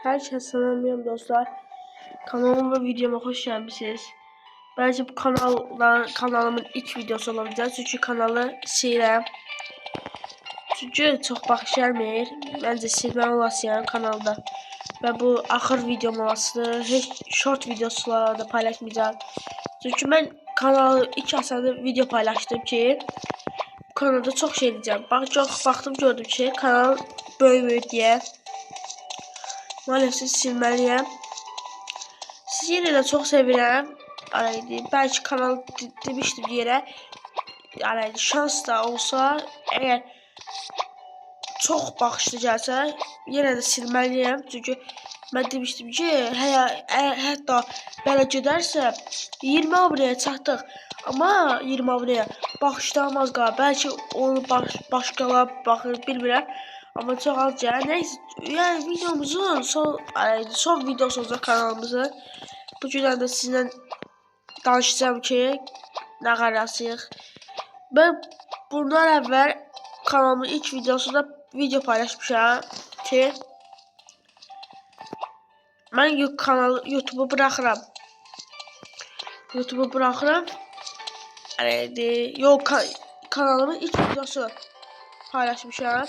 Herkese selamlıyorum dostlar. Kanalıma ve videoma hoş geldiniz. Bence bu kanalımın ilk videosu olacak. Çünkü kanalı siləm. Çünkü çok baxış gəlmir. Bence silməm olasıyam kanalda. Ve bu axır videom olasıdır. Heç short videosuları da paylaşmayacağım. Çünkü ben kanalı ilk asanda video paylaştım ki bu kanalda çok şey diyeceğim. Çok baktım gördüm ki kanal böyük diye. Maalesef silməliyəm. Sizi yine de çok sevirəm. Belki kanal demiştim yere. Yani şans da olsa eğer çok baxışlı gəlsə yine de silməliyəm. Çünkü ben demiştim ki hətta belə gedərsə 20 abunəyə çatdıq. Ama 20 abunəyə baxışlanmaz qala. Belki onu başqalar baxır bilmirəm. Ama çok az gəlir. Neyse yani videomuzun son videosu olacak kanalımızın. Bu gündən də sizinlə danışacağım ki nə qarasıyıq. Ben bundan əvvəl kanalımın ilk videosunda video paylaşmışam ki ben YouTube'u bırakıram. Yok kanalımın ilk videosu paylaşmışam.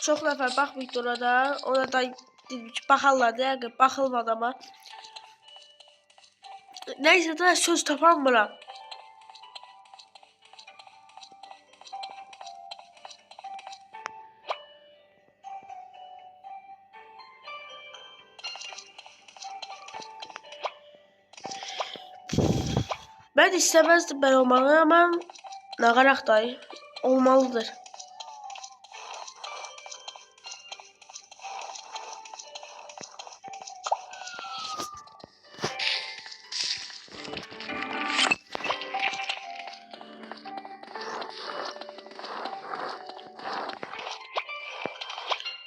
Çox nəfər baxmayıb orada. Ona da dedim ki baxarlar da, baxılmadı ama. Neyse de söz tapamıram. Ben istemezdim ben olmalı ama nağarak da olmalıdır.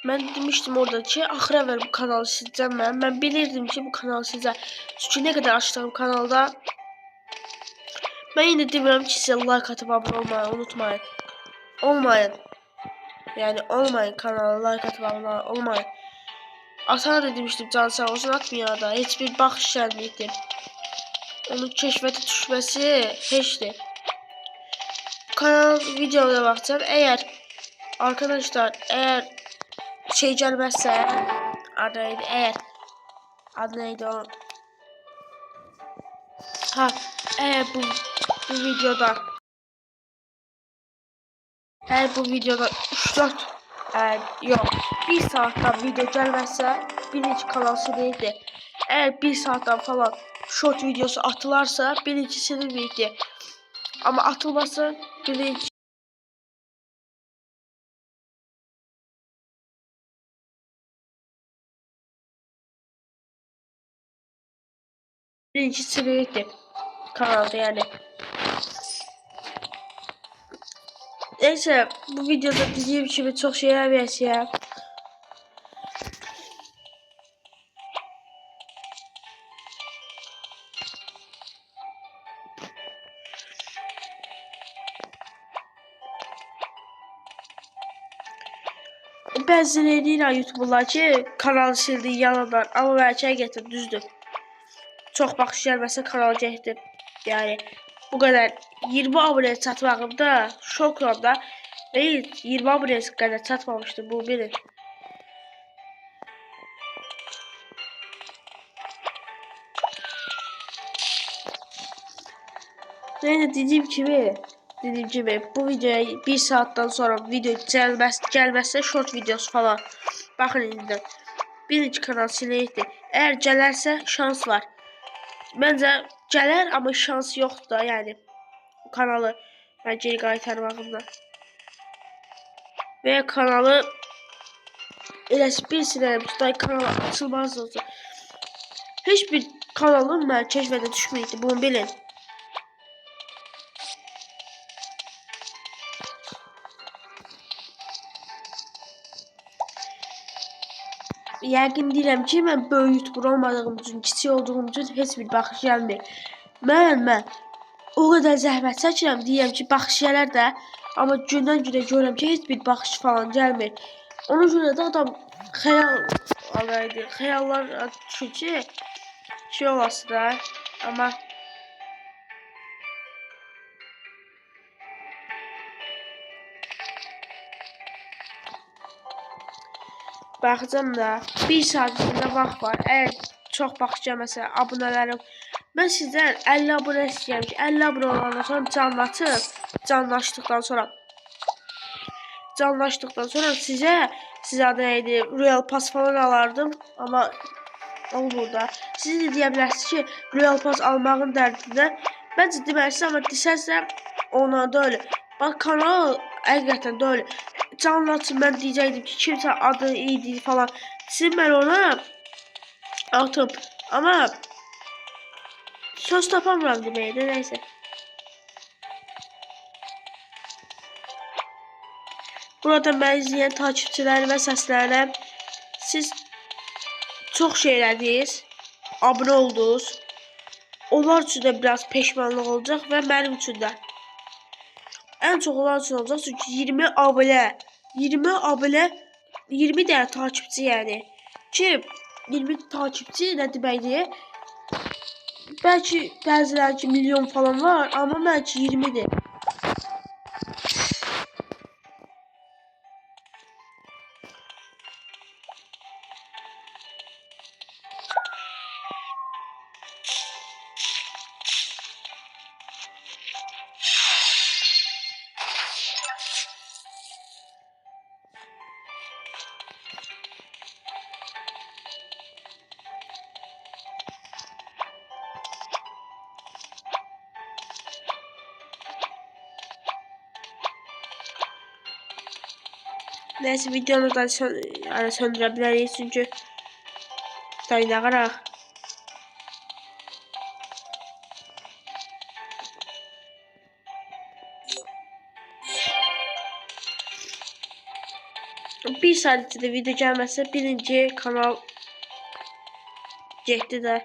Ben demiştim orada ki axıra ver bu kanalı sileceğim ben. Ben bilirdim ki bu kanalı sileceğim. Çünkü ne kadar açtığım kanalda. Ben yine demiyorum ki size like atıp abone olmayı unutmayın. Yani olmayın kanala like atıp abone olmayın. Atana da demiştim can sağ olsun atmıyor da. Hiçbir bakış gelmeydi. Onun keşfete düşmesi hiçti. Kanal videoda bakacağım. Arkadaşlar şey gelmezse adı neydi o? Eğer bu videoda 3-4 yok 1 saatten video gelmezse birinci kanal silinirdi. Eğer 1 saatten falan short videosu atılarsa birinci silinirdi. Ama atılmazsa birinci silinirdi kanalda yani. Neyse bu videoda dediğim gibi çok şeyler vereceğim. Bəziləri deyirlər YouTuberlar ki kanalı sildiyi yalanlar, amma bəlkə gətir düzdür. Çox baxış gəlməsə kanal getdim. Yani bu kadar 20 abunəyə çatmağımda şoklam da. Hiç 20 abunəyə qədər çatmamışdım bu bilin. Neyse dediğim gibi bu videoya 1 saatten sonra video gelmezse short videosu falan. Bakın indi. Birinci kanal sileydi. Eğer gələrsə şans var. Bence gələr ama şans yoxdur da yani. Kanalı ben geri qaytarmağımda. Ve kanalı elə bir sinirəm ki kanal açılmaz olsun. Hiçbir kanalım ben keşfete düşməydi bunu bilin. Yəqin deyirəm ki, mən böyük YouTuber olmadığım üçün, kiçik olduğum üçün heç bir baxış gəlmir. Mən o qədər zəhmət çəkirəm, deyirəm ki, baxış gələr də, amma gündən-günə görürəm ki, heç bir baxış falan gəlmir. Ona görə də adam Xəyal alaydı. Xəyallar düşür ki, şey olası da. Amma baxacağım da bir saat içində vaxt var. Əgər çox baxacağım məsələn abunələrim. Mən sizdən 50 abunə istəyirəm ki, 50 abunə olandan sonra canlaşdıqdan sonra sizə adı neydi? Royal Pass falan alardım. Amma olur da. Siz de deyə bilərsiniz ki, Royal Pass almağın dərdində. Məncə deməlisiniz, amma desəzsə ona da öyle. Bak kanal həqiqətən də öyle. Canlatsın mən deyəcəkdim ki, kimsə adı iyiydi falan. Sizin mən ona atım. Amma söz tapamıram deməyə də neysə. Burada mən izləyən takipçilərimə səslənirəm. Siz çox şey elədiniz, abunə oldunuz. Onlar üçün də biraz peşmanlıq olacaq və mənim üçün də. Ən çox onlar üçün olacaq çünki 20 abunə 20 dənə takipçi yəni. Ki 20 takipçi nə deməkdir? Bəlkə bəziləri ki milyon falan var, amma bəlkə 20'dir. Neyse videonu da söndürebiliriz çünkü dayanağarak. Bir saat içinde video gelmezse birinci kanal getdi də.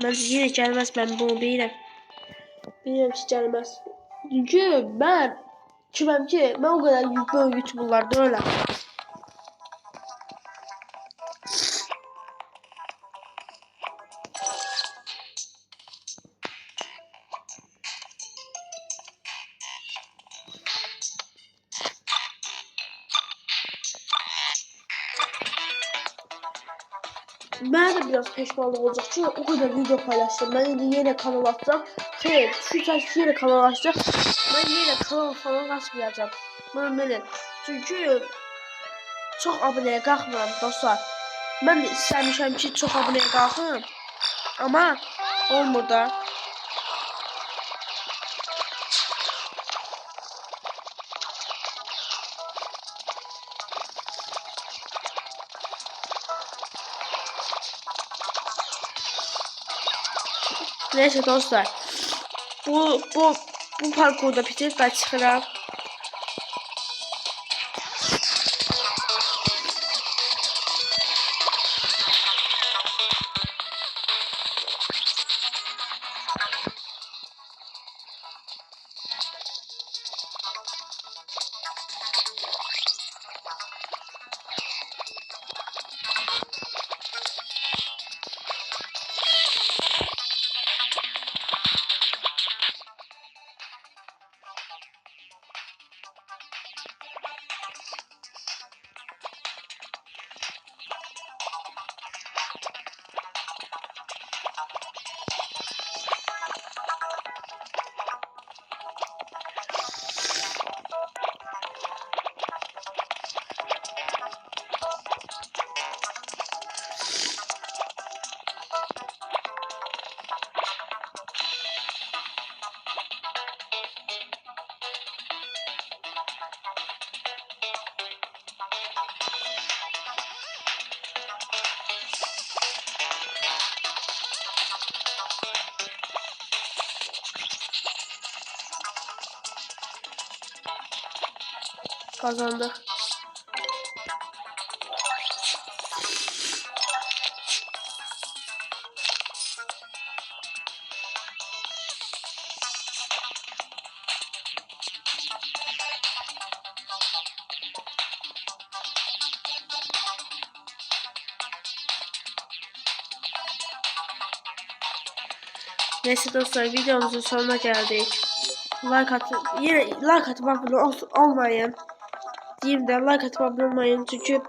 Məncə yenə gəlməz, mən bunu bilirəm. Bilirəm ki, gəlməz. Çünki mən kiməm ki, mən o qədər böyük YouTuberlarda öyle. Mən də biraz peşmanlıq olacaq ki, o kadar video paylaştım. Ben indi yenə kanal açacağım. Şu yenə kanal açacaq. Ben yenə kanal falan açmayacağım. Bunu bilin. Çünki çox abunəyə qalxmıram dostlar. Mən də istəmişəm ki, çox abunəyə qalxım. Amma olmur da. Neyse dostlar. Bu parkurda bitirib ben çıxıram. Kazandık. Neyse dostlar, videomuzun sonuna geldik. Yine like atıp abone olmayın. Diyeyim de like atıp abone olmayın. Çünkü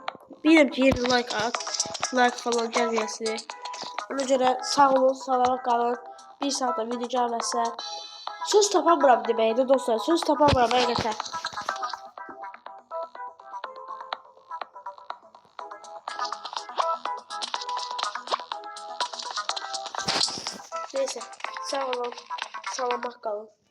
bilmiyorum ki yine like falan gelmeyesi. Ona göre sağ olun, sağlıkla kalın. Bir saatte video gelmezse söz tapamıram deməkdir dostlar. Söz tapamıram arkadaşlar. Neyse, sağ olun, sağlamak kalın.